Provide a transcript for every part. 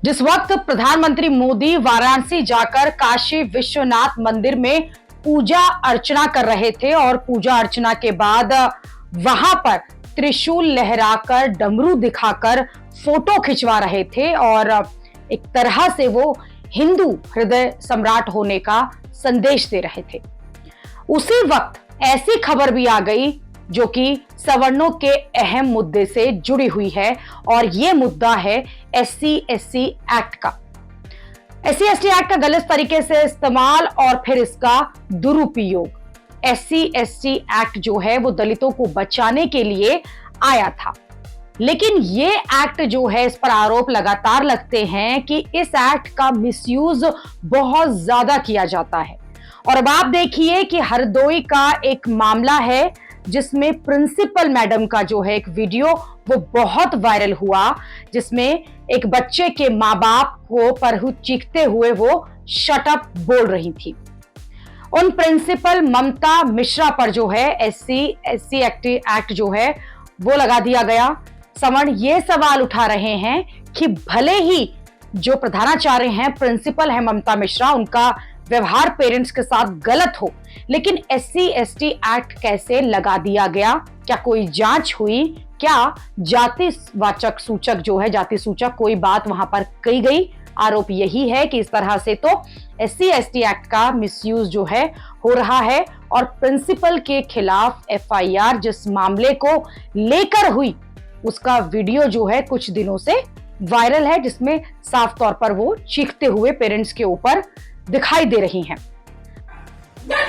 जिस वक्त प्रधानमंत्री मोदी वाराणसी जाकर काशी विश्वनाथ मंदिर में पूजा अर्चना कर रहे थे और पूजा अर्चना के बाद वहां पर त्रिशूल लहराकर डमरू दिखाकर फोटो खिंचवा रहे थे और एक तरह से वो हिंदू हृदय सम्राट होने का संदेश दे रहे थे। उसी वक्त ऐसी खबर भी आ गई जो कि सवर्णों के अहम मुद्दे से जुड़ी हुई है और यह मुद्दा है SC/ST एक्ट का। SC/ST एक्ट का गलत तरीके से इस्तेमाल और फिर इसका दुरुपयोग। SC/ST एक्ट जो है वो दलितों को बचाने के लिए आया था, लेकिन ये एक्ट जो है इस पर आरोप लगातार लगते हैं कि इस एक्ट का मिसयूज बहुत ज्यादा किया जाता है। और अब आप देखिए कि हरदोई का एक मामला है जिसमें प्रिंसिपल मैडम का जो है एक वीडियो वो बहुत वायरल हुआ, जिसमें एक बच्चे के माँ बाप को पर चीखते हुए वो शट अप बोल रही थी। उन प्रिंसिपल ममता मिश्रा पर जो है SC/ST एक्ट जो है वो लगा दिया गया। सवर्ण ये सवाल उठा रहे हैं कि भले ही जो प्रधानाचार्य हैं, प्रिंसिपल है ममता मिश्रा, उनका व्यवहार पेरेंट्स के साथ गलत हो, लेकिन SC/ST एक्ट कैसे लगा दिया गया? क्या कोई जांच हुई? क्या जातिवाचक सूचक जो है, जाति सूचक कोई बात वहां पर कही गई? आरोप यही है कि इस तरह से तो SC/ST एक्ट का मिसयूज जो है हो रहा है और प्रिंसिपल के खिलाफ FIR जिस मामले को लेकर हुई उसका वीडियो जो है कुछ दिनों से वायरल है, जिसमें साफ तौर पर वो चीखते हुए पेरेंट्स के ऊपर दिखाई दे रही हैं। मैं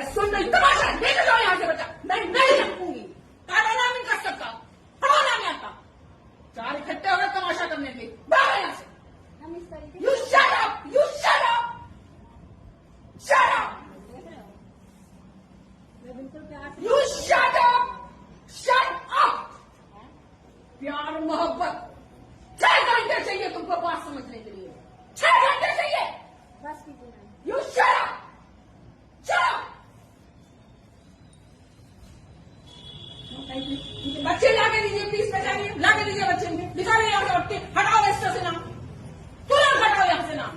सुन रही तमाशा देख लो यहाँ से बच्चा, मैं नहीं रखूंगी। काटना नहीं कर सकता, पढ़ाना नहीं आता। चार इकट्ठे हो गए तमाशा करने के लिए, बाहर यहाँ से। You shut up, you shut up, shut up, you shut up, shut up। प्यार मोहब्बत 6 घंटे चाहिए तुमको बात समझने के लिए, 6 घंटे चाहिए। You shut up, shut up। बच्चे लाके दीजिए प्लीज, बचाइए, लाके दीजिए बच्चे, दिखा रहे यहाँ से उठ के, हटाओ रजिस्टर से नाम, तुरंत हटाओ यहाँ से नाम।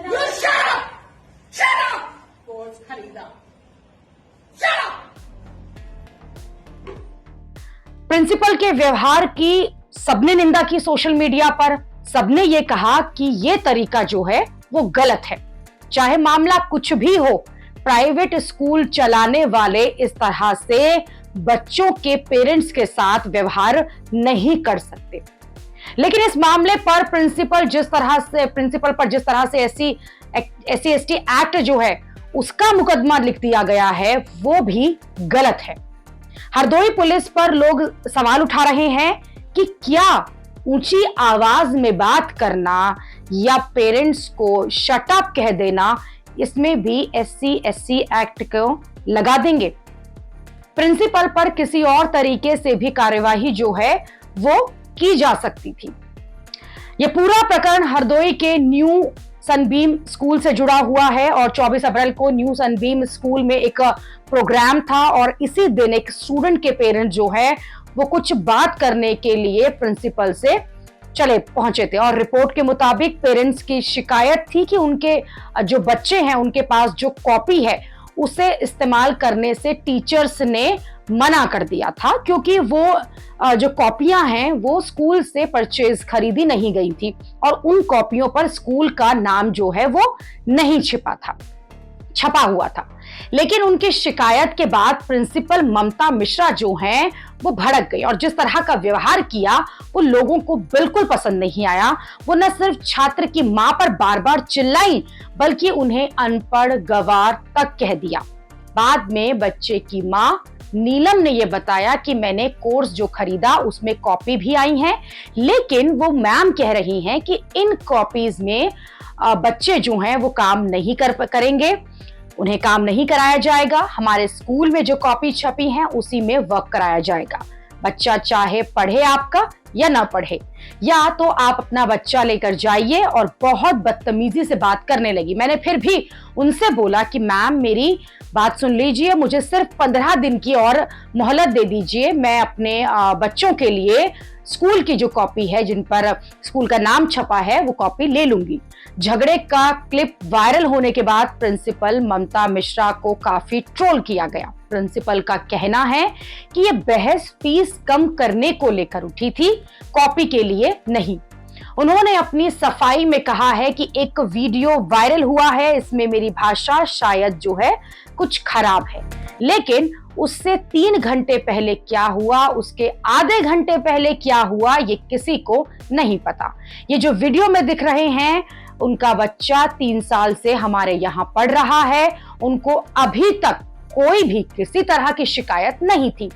You shut up, shut up, course खरीदा, shut up। प्रिंसिपल के व्यवहार की सबने निंदा की सोशल मीडिया पर। सबने ये कहा कि ये तरीका जो है वो गलत है। चाहे मामला कुछ भी हो, प्राइवेट स्कूल चलाने वाले इस तरह से बच्चों के पेरेंट्स के साथ व्यवहार नहीं कर सकते। लेकिन इस मामले पर प्रिंसिपल पर जिस तरह से SC/ST एक्ट जो है उसका मुकदमा लिख दिया गया है वो भी गलत है। हरदोई पुलिस पर लोग सवाल उठा रहे हैं कि क्या ऊंची आवाज में बात करना या पेरेंट्स को शट अप कह देना, इसमें भी SC/ST एक्ट को लगा देंगे? प्रिंसिपल पर किसी और तरीके से भी कार्यवाही जो है वो की जा सकती थी। यह पूरा प्रकरण हरदोई के न्यू सनबीम स्कूल से जुड़ा हुआ है और 24 अप्रैल को न्यू सनबीम स्कूल में एक प्रोग्राम था और इसी दिन एक स्टूडेंट के पेरेंट जो है वो कुछ बात करने के लिए प्रिंसिपल से पहुंचे थे और रिपोर्ट के मुताबिक पेरेंट्स की शिकायत थी कि उनके जो बच्चे हैं उनके पास जो कॉपी है उसे इस्तेमाल करने से टीचर्स ने मना कर दिया था, क्योंकि वो जो कॉपियां हैं वो स्कूल से परचेज खरीदी नहीं गई थी और उन कॉपियों पर स्कूल का नाम जो है वो नहीं छपा हुआ था। लेकिन उनकी शिकायत के बाद प्रिंसिपल ममता मिश्रा जो हैं वो भड़क गई और जिस तरह का व्यवहार किया वो लोगों को बिल्कुल पसंद नहीं आया। वो न सिर्फ छात्र की मां पर बार बार चिल्लाई बल्कि उन्हें अनपढ़ गवार तक कह दिया। बाद में बच्चे की मां नीलम ने यह बताया कि मैंने कोर्स जो खरीदा उसमें कॉपी भी आई हैं, लेकिन वो मैम कह रही हैं कि इन कॉपीज में बच्चे जो हैं वो काम नहीं करेंगे, उन्हें काम नहीं कराया जाएगा। हमारे स्कूल में जो कॉपी छपी हैं उसी में वर्क कराया जाएगा, बच्चा चाहे पढ़े आपका या ना पढ़े। या तो आप अपना बच्चा लेकर जाइए, और बहुत बदतमीजी से बात करने लगी। मैंने फिर भी उनसे बोला कि मैम मेरी बात सुन लीजिए, मुझे सिर्फ 15 दिन की और मोहलत दे दीजिए, मैं अपने बच्चों के लिए स्कूल की जो कॉपी है, जिन पर स्कूल का नाम छपा है, वो कॉपी ले लूंगी। झगड़े का क्लिप वायरल होने के बाद प्रिंसिपल ममता मिश्रा को काफी ट्रोल किया गया। प्रिंसिपल का कहना है कि ये बहस फीस कम करने को लेकर उठी थी, कॉपी के लिए नहीं। उन्होंने अपनी सफाई में कहा है कि एक वीडियो वायरल हुआ है, इसमें मेरी भाषा शायद जो है कुछ खराब है, लेकिन उससे 3 घंटे पहले क्या हुआ, उसके आधे घंटे पहले क्या हुआ, ये किसी को नहीं पता। ये जो वीडियो में दिख रहे हैं, उनका बच्चा 3 साल से हमारे यहाँ पढ़ रहा है, उनको अभी तक कोई भी किसी तरह की शिकायत नहीं थी।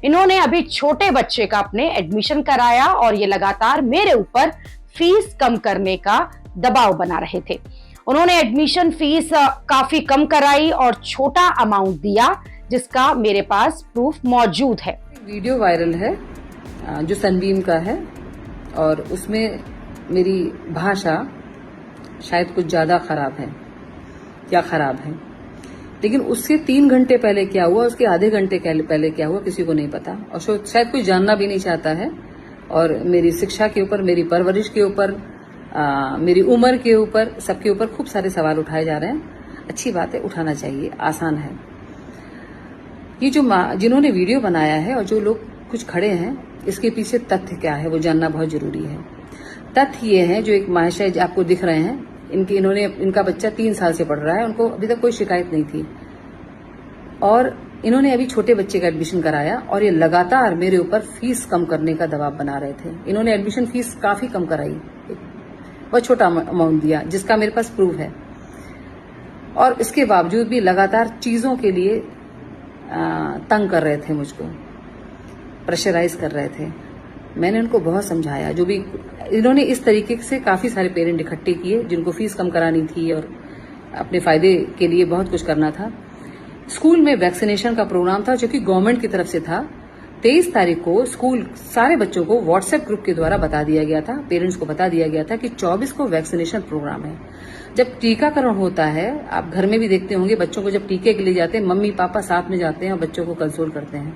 इन्होंने अभी छोटे बच्चे का अपने एडमिशन कराया और ये लगातार मेरे ऊपर फीस कम करने का दबाव बना रहे थे। उन्होंने एडमिशन फीस काफी कम कराई और छोटा अमाउंट दिया, जिसका मेरे पास प्रूफ मौजूद है। वीडियो वायरल है जो सनबीम का है, और उसमें मेरी भाषा शायद कुछ ज्यादा खराब है या खराब है, लेकिन उससे 3 घंटे पहले क्या हुआ, उसके आधे घंटे पहले क्या हुआ, किसी को नहीं पता, और शायद कोई जानना भी नहीं चाहता है। और मेरी शिक्षा के ऊपर, मेरी परवरिश के ऊपर, मेरी उम्र के ऊपर, सबके ऊपर खूब सारे सवाल उठाए जा रहे हैं। अच्छी बात है, उठाना चाहिए, आसान है। ये जो जिन्होंने वीडियो बनाया है और जो लोग कुछ खड़े हैं, इसके पीछे तथ्य क्या है वो जानना बहुत जरूरी है। तथ्य ये है, जो एक महाशय आपको दिख रहे हैं, इनका बच्चा 3 साल से पढ़ रहा है, उनको अभी तक कोई शिकायत नहीं थी, और इन्होंने अभी छोटे बच्चे का एडमिशन कराया, और ये लगातार मेरे ऊपर फीस कम करने का दबाव बना रहे थे। इन्होंने एडमिशन फीस काफी कम कराई, बहुत छोटा अमाउंट दिया, जिसका मेरे पास प्रूफ है, और इसके बावजूद भी लगातार चीजों के लिए तंग कर रहे थे, मुझको प्रेशराइज कर रहे थे। मैंने उनको बहुत समझाया। जो भी इन्होंने इस तरीके से काफी सारे पेरेंट इकट्ठे किए, जिनको फीस कम करानी थी और अपने फायदे के लिए बहुत कुछ करना था। स्कूल में वैक्सीनेशन का प्रोग्राम था, जो कि गवर्नमेंट की तरफ से था। 23 तारीख को स्कूल सारे बच्चों को व्हाट्सएप ग्रुप के द्वारा बता दिया गया था, पेरेंट्स को बता दिया गया था कि 24 को वैक्सीनेशन प्रोग्राम है। जब टीकाकरण होता है, आप घर में भी देखते होंगे, बच्चों को जब टीके के लिए जाते हैं, मम्मी पापा साथ में जाते हैं और बच्चों को कंसोल करते हैं।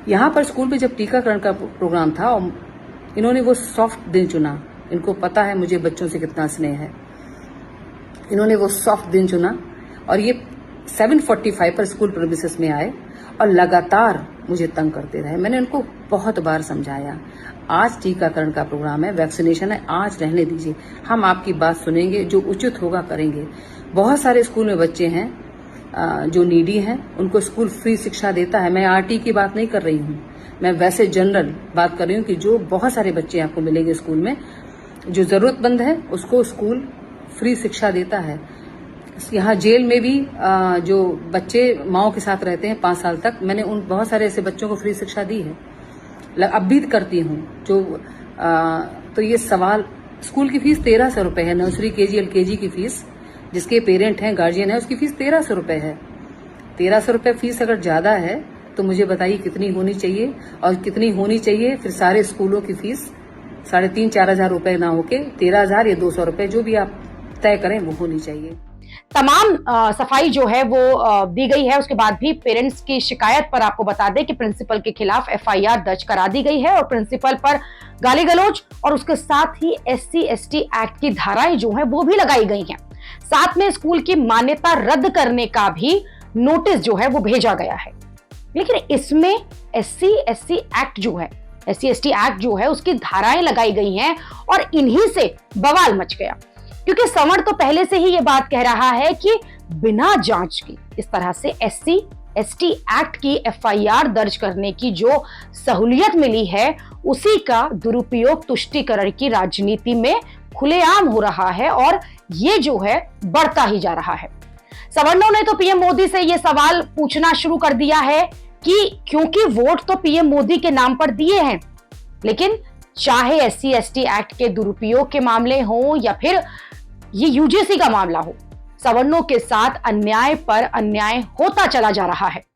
यहाँ पर स्कूल में जब टीकाकरण का प्रोग्राम था, और इन्होंने वो सॉफ्ट दिन चुना, इनको पता है मुझे बच्चों से कितना स्नेह है, इन्होंने वो सॉफ्ट दिन चुना, और ये 7:45 पर स्कूल प्रीमिसेस में आए और लगातार मुझे तंग करते रहे। मैंने उनको बहुत बार समझाया, आज टीकाकरण का प्रोग्राम है, वैक्सीनेशन है, आज रहने दीजिए, हम आपकी बात सुनेंगे, जो उचित होगा करेंगे। बहुत सारे स्कूल में बच्चे हैं जो नीडी हैं, उनको स्कूल फ्री शिक्षा देता है। मैं आरटी की बात नहीं कर रही हूँ, मैं वैसे जनरल बात कर रही हूँ कि जो बहुत सारे बच्चे आपको मिलेंगे स्कूल में, जो जरूरतमंद है उसको स्कूल फ्री शिक्षा देता है। यहाँ जेल में भी जो बच्चे माओ के साथ रहते हैं 5 साल तक, मैंने उन बहुत सारे ऐसे बच्चों को फ्री शिक्षा दी है, अब भी करती हूँ। तो ये सवाल, स्कूल की फीस 1300 रुपए है, नर्सरी केजी एलकेजी की फीस, जिसके पेरेंट हैं, गार्जियन है, उसकी फीस 1300 रुपए है। 1300 रुपए फीस अगर ज्यादा है तो मुझे बताइए कितनी होनी चाहिए, और कितनी होनी चाहिए फिर सारे स्कूलों की फीस 3,500-4 हजार रुपए ना होके 13,000 या 200 रुपए, जो भी आप तय करें वो होनी चाहिए। तमाम सफाई जो है वो दी गई है। उसके बाद भी पेरेंट्स की शिकायत पर आपको बता दें कि प्रिंसिपल के खिलाफ एफआईआर दर्ज करा दी गई है, और प्रिंसिपल पर गाली गलौज और उसके साथ ही SC/ST एक्ट की धाराएं जो हैं वो भी लगाई गई हैं। साथ में स्कूल की मान्यता रद्द करने का भी नोटिस जो है वो भेजा गया है। लेकिन इसमें SC/ST एक्ट जो है, SC/ST एक्ट जो है उसकी धाराएं लगाई गई हैं, और इन्हीं से बवाल मच गया, क्योंकि संवर्ण तो पहले से ही ये बात कह रहा है कि बिना जांच की इस तरह से SC/ST एक्ट की एफआईआर दर्ज करने की जो सहूलियत मिली है, उसी का दुरुपयोग तुष्टीकरण की राजनीति में खुलेआम हो रहा है, और ये जो है बढ़ता ही जा रहा है। सवर्णों ने तो पीएम मोदी से ये सवाल पूछना शुरू कर दिया है कि क्योंकि वोट तो पीएम मोदी के नाम पर दिए हैं, लेकिन चाहे SC/ST एक्ट के दुरुपयोग के मामले हो या फिर ये UGC का मामला हो, सवर्णों के साथ अन्याय पर अन्याय होता चला जा रहा है।